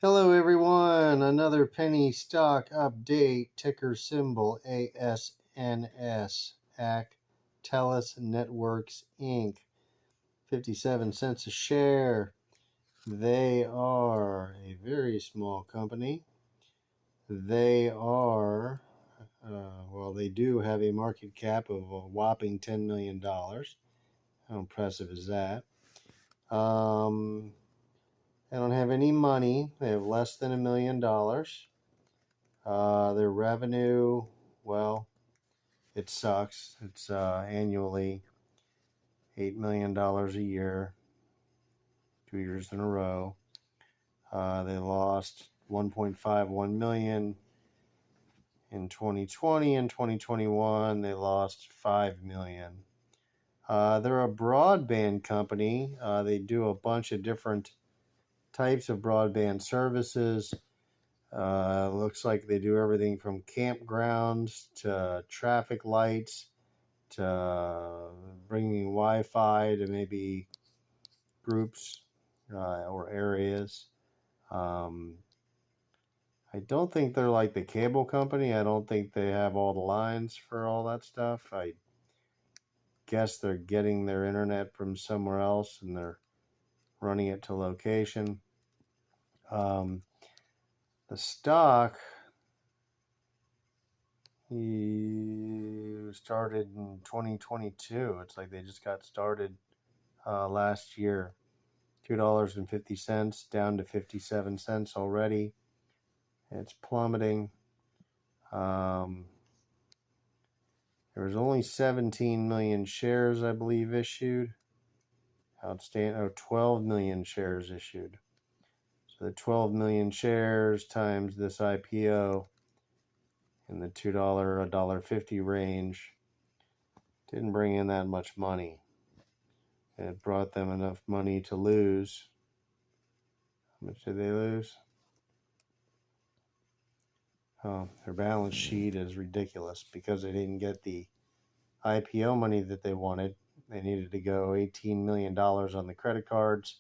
Hello everyone, another penny stock update, ticker symbol ASNS Actelis Networks Inc. 57 cents a share. They are a very small company. They are, they do have a market cap of a whopping $10 million. How impressive is that? They don't have any money. They have less than $1 million. Their revenue, well, it sucks. It's annually $8 million a year, 2 years in a row. They lost $1.51 million in 2020 and 2021. They lost $5 million. They're a broadband company. They do a bunch of different types of broadband services. Looks like they do everything from campgrounds to traffic lights to bringing Wi-Fi to maybe groups or areas. I don't think they're like the cable company. I don't think they have all the lines for all that stuff. I guess they're getting their internet from somewhere else and they're running it to location. The stock started in 2022. It's like they just got started last year. $2.50 down to 57 cents already. It's plummeting. There was only 17 million shares, I believe, issued. Outstanding, 12 million shares issued. So the 12 million shares times this IPO in the $2, $1.50 range didn't bring in that much money. It brought them enough money to lose. How much did they lose? Their balance sheet is ridiculous because they didn't get the IPO money that they wanted. They needed to go $18 million on the credit cards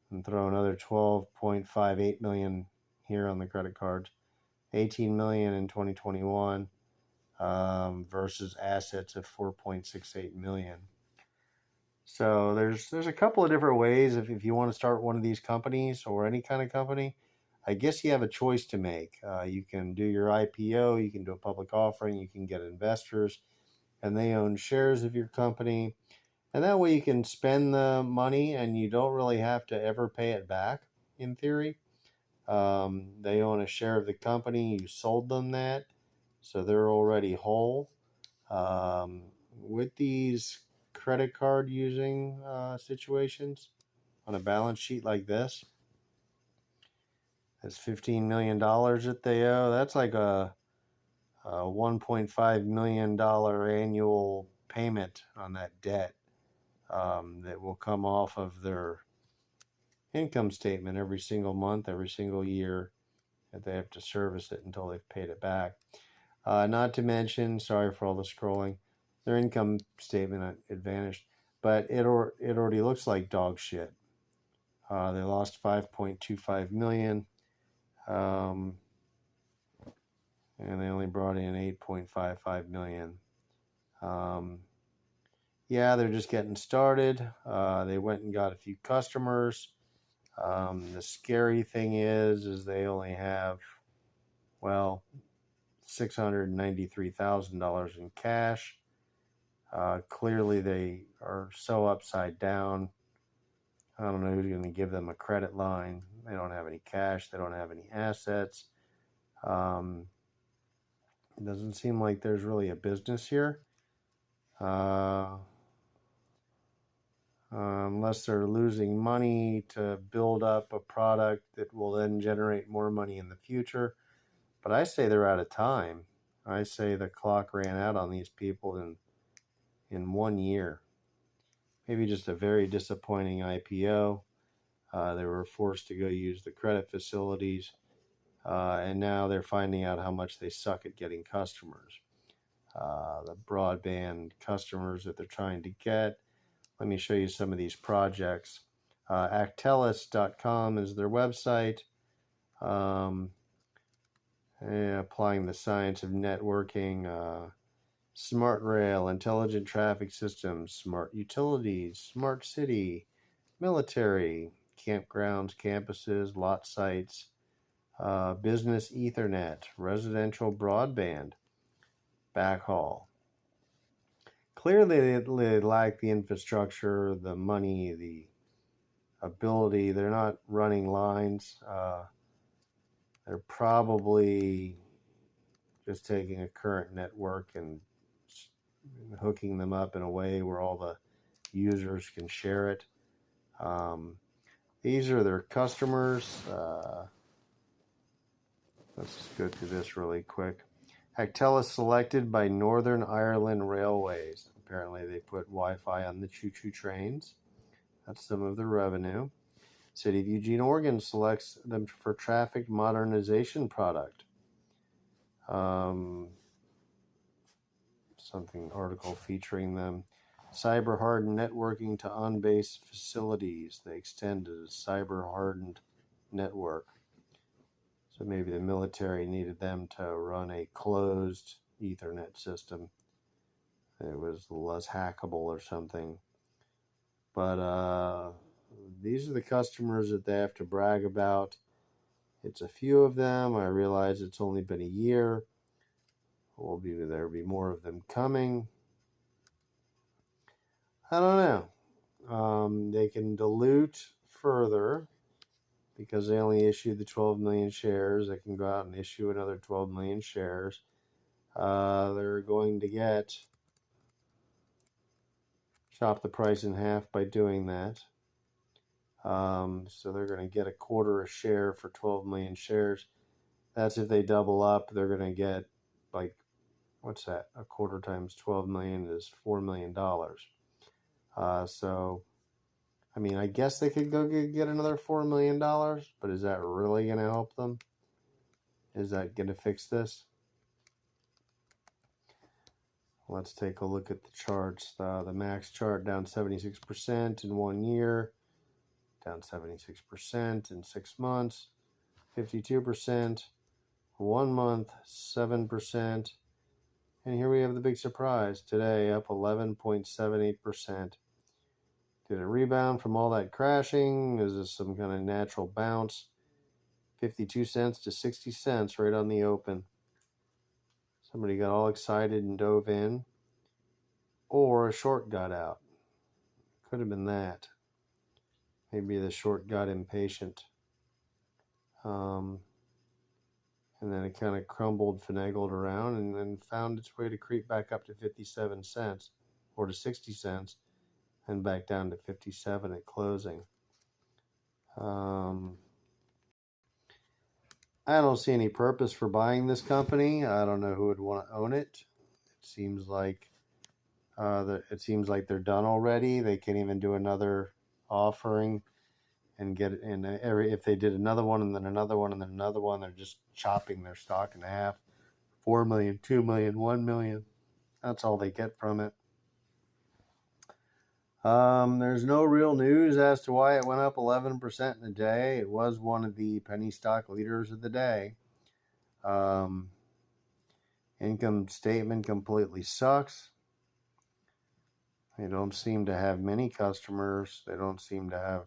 and throw another $12.58 million here on the credit cards. $18 million in 2021 versus assets of $4.68 million. So there's a couple of different ways if you want to start one of these companies or any kind of company. I guess you have a choice to make. You can do your IPO, you can do a public offering, you can get investors, and they own shares of your company. And that way you can spend the money and you don't really have to ever pay it back, in theory. They own a share of the company, you sold them that, so they're already whole. With these credit card using situations on a balance sheet like this, that's $15 million that they owe. That's like a $1.5 million annual payment on that debt that will come off of their income statement every single month, every single year, that they have to service it until they've paid it back. Not to mention, sorry for all the scrolling, their income statement, it vanished, but it already looks like dog shit. They lost $5.25 million. And they only brought in $8.55 million. Yeah, they're just getting started. They went and got a few customers. The scary thing is they only have, well, $693,000 in cash. Clearly, they are so upside down. I don't know who's going to give them a credit line. They don't have any cash. They don't have any assets. It doesn't seem like there's really a business here. Unless they're losing money to build up a product that will then generate more money in the future. But I say they're out of time. I say the clock ran out on these people in 1 year. Maybe just a very disappointing IPO. They were forced to go use the credit facilities. And now they're finding out how much they suck at getting customers. The broadband customers that they're trying to get. Let me show you some of these projects. Actelis.com is their website. Applying the science of networking, smart rail, intelligent traffic systems, smart utilities, smart city, military, campgrounds, campuses, lot sites, business Ethernet, residential broadband, backhaul. Clearly, they lack the infrastructure, the money, the ability. They're not running lines. They're probably just taking a current network and hooking them up in a way where all the users can share it. These are their customers. Let's just go through this really quick. Actelis selected by Northern Ireland Railways. Apparently they put Wi-Fi on the choo-choo trains. That's some of the revenue. City of Eugene, Oregon selects them for traffic modernization product. Something article featuring them. Cyber hardened networking to on-base facilities. They extended a cyber hardened network. So maybe the military needed them to run a closed Ethernet system. It was less hackable or something. But these are the customers that they have to brag about. It's a few of them. I realize it's only been a year. There'll be more of them coming. I don't know. They can dilute further because they only issued the 12 million shares. They can go out and issue another 12 million shares. They're going to chop the price in half by doing that. So they're going to get a quarter a share for 12 million shares. That's if they double up. They're going to get, like, what's that? A quarter times 12 million is $4 million. So, I mean, I guess they could go get another $4 million, but is that really going to help them? Is that going to fix this? Let's take a look at the charts. The max chart down 76% in 1 year, down 76% in 6 months, 52%, 1 month, 7%. And here we have the big surprise today, up 11.78%. Did it rebound from all that crashing? Is this some kind of natural bounce? 52 cents to 60 cents right on the open. Somebody got all excited and dove in. Or a short got out. Could have been that. Maybe the short got impatient. And then it kind of crumbled, finagled around, and then found its way to creep back up to 57 cents or to 60 cents and back down to 57 at closing. I don't see any purpose for buying this company. I don't know who would want to own it. It seems like they're done already. They can't even do another offering and get it in if they did another one and then another one and then another one, they're just chopping their stock in half. 4 million, 2 million, 1 million. That's all they get from it. There's no real news as to why it went up 11% in a day. It was one of the penny stock leaders of the day. Income statement completely sucks. They don't seem to have many customers. They don't seem to have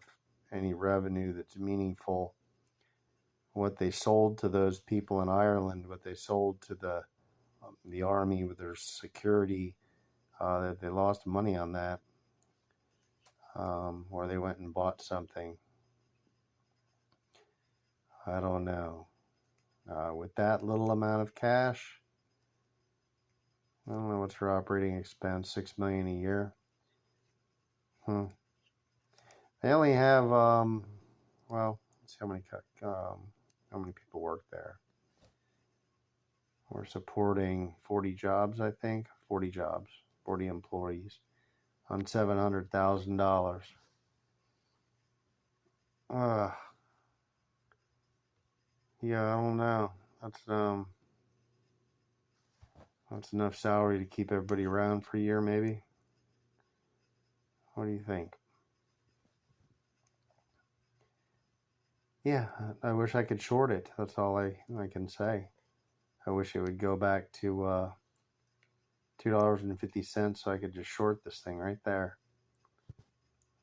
any revenue that's meaningful. What they sold to those people in Ireland, what they sold to the army with their security, that they lost money on that. Or they went and bought something. I don't know. With that little amount of cash, I don't know what's her operating expense. $6 million a year. They only have well, let's see how many people work there. We're supporting 40 jobs, I think. 40 jobs, 40 employees on $700,000. Yeah, I don't know. That's enough salary to keep everybody around for a year, maybe. What do you think? Yeah, I wish I could short it. That's all I can say. I wish it would go back to $2.50 so I could just short this thing right there.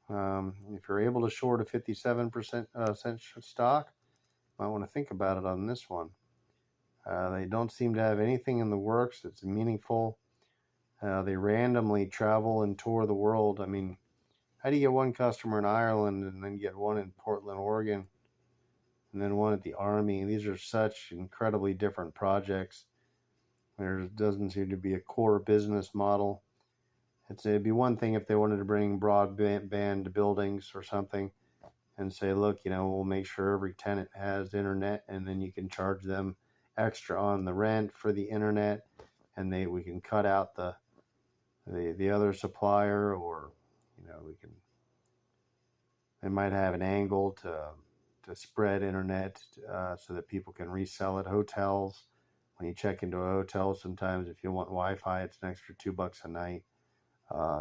If you're able to short a 57% cent stock, might want to think about it on this one. They don't seem to have anything in the works that's meaningful. They randomly travel and tour the world. I mean, how do you get one customer in Ireland and then get one in Portland, Oregon, and then one at the Army? These are such incredibly different projects. There doesn't seem to be a core business model. It'd be one thing if they wanted to bring broadband to buildings or something and say, look, we'll make sure every tenant has internet, and then you can charge them extra on the rent for the internet, and we can cut out the other supplier, or they might have an angle to spread internet so that people can resell it. Hotels, when you check into a hotel, sometimes if you want Wi-Fi, it's an extra $2 a night.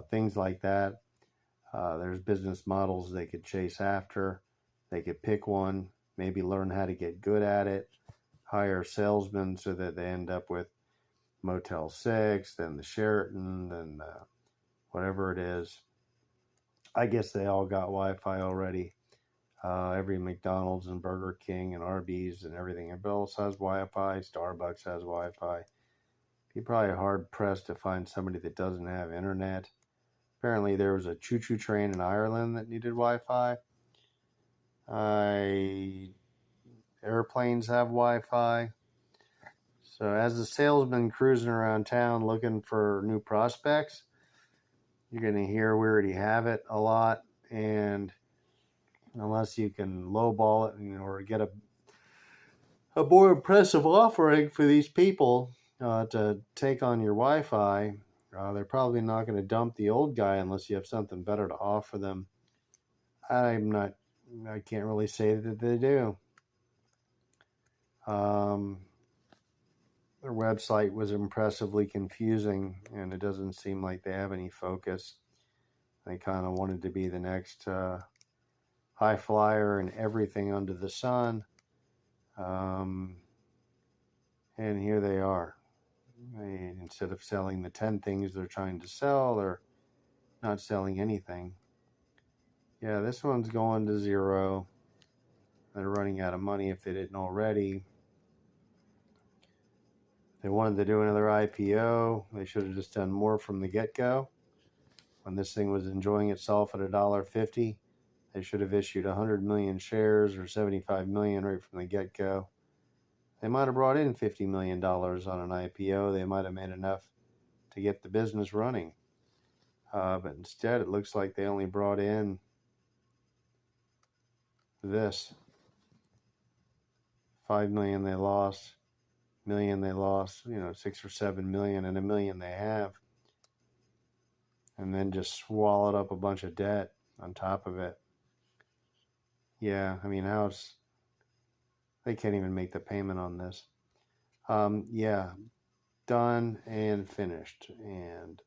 Things like that. There's business models they could chase after. They could pick one, maybe learn how to get good at it, hire salesmen so that they end up with Motel 6, then the Sheraton, then whatever it is. I guess they all got Wi-Fi already. Every McDonald's and Burger King and Arby's and everything else has Wi-Fi. Starbucks has Wi-Fi. You're probably hard-pressed to find somebody that doesn't have internet. Apparently there was a choo-choo train in Ireland that needed Wi-Fi. Airplanes have Wi-Fi. So as a salesman cruising around town looking for new prospects, you're going to hear we already have it a lot. And unless you can lowball it or get a more impressive offering for these people to take on your Wi-Fi, they're probably not going to dump the old guy unless you have something better to offer them. I can't really say that they do. Their website was impressively confusing, and it doesn't seem like they have any focus. They kind of wanted to be the next high flyer and everything under the sun. And here they are. Instead of selling the 10 things they're trying to sell, they're not selling anything. Yeah, this one's going to zero. They're running out of money if they didn't already. They wanted to do another IPO. They should have just done more from the get-go. When this thing was enjoying itself at $1.50, they should have issued 100 million shares or 75 million right from the get-go. They might have brought in $50 million on an IPO. They might have made enough to get the business running. But instead, it looks like they only brought in this. 5 million they lost, million they lost, 6 or 7 million, and $1 million they have. And then just swallowed up a bunch of debt on top of it. Yeah, I mean, they can't even make the payment on this. Yeah, done and finished. And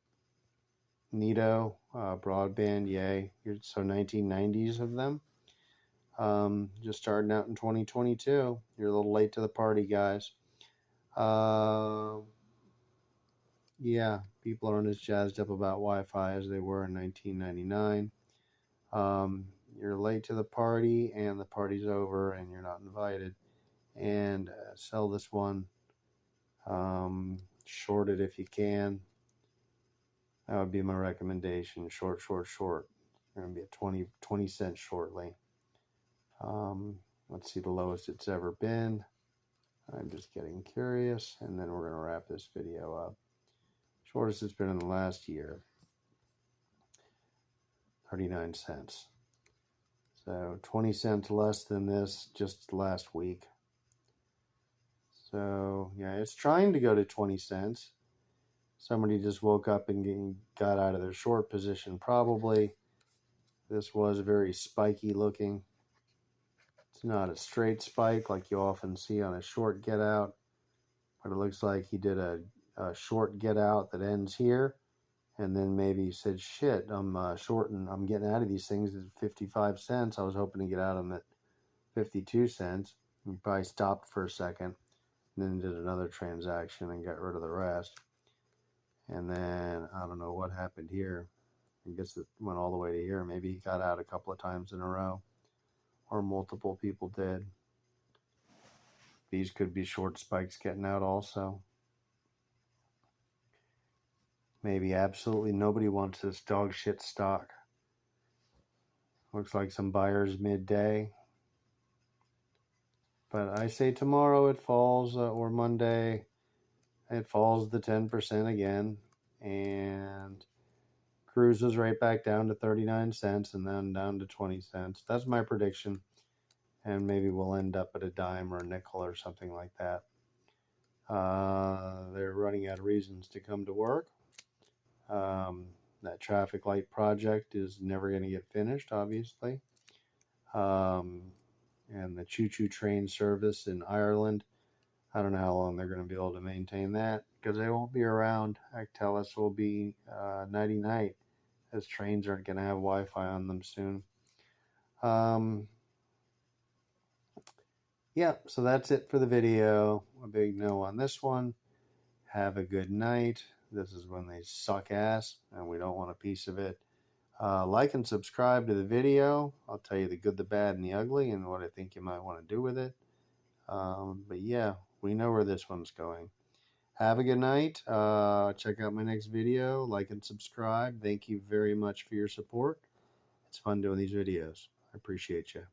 Nito, broadband, yay. So 1990s of them. Just starting out in 2022. You're a little late to the party, guys. Yeah, people aren't as jazzed up about Wi-Fi as they were in 1999. You're late to the party, and the party's over, and you're not invited. And sell this one. Short it if you can. That would be my recommendation. Short. You're going to be at 20 cents shortly. Let's see the lowest it's ever been. I'm just getting curious, and then we're going to wrap this video up. Shortest it's been in the last year, 39 cents. So 20 cents less than this just last week. So yeah, it's trying to go to 20 cents. Somebody just woke up and got out of their short position probably. This was very spiky looking. It's not a straight spike like you often see on a short get out, but it looks like he did a short get out that ends here, and then maybe he said, shit, I'm short and I'm getting out of these things at 55 cents. I was hoping to get out on that 52 cents. He probably stopped for a second, and then did another transaction and got rid of the rest. And then I don't know what happened here. I guess it went all the way to here. Maybe he got out a couple of times in a row, or multiple people did. These could be short spikes getting out also. Maybe absolutely nobody wants this dog shit stock. Looks like some buyers midday. But I say tomorrow it falls, or Monday, it falls the 10% again. And cruises right back down to 39 cents and then down to 20 cents. That's my prediction. And maybe we'll end up at a dime or a nickel or something like that. They're running out of reasons to come to work. That traffic light project is never going to get finished, obviously. And the choo-choo train service in Ireland, I don't know how long they're going to be able to maintain that, because they won't be around. Actelis will be nighty-night, as trains aren't going to have Wi-Fi on them soon. Yeah, so that's it for the video. A big no on this one. Have a good night. This is when they suck ass, and we don't want a piece of it. Like and subscribe to the video. I'll tell you the good, the bad, and the ugly, and what I think you might want to do with it. But yeah, we know where this one's going. Have a good night. Check out my next video. Like and subscribe. Thank you very much for your support. It's fun doing these videos. I appreciate you.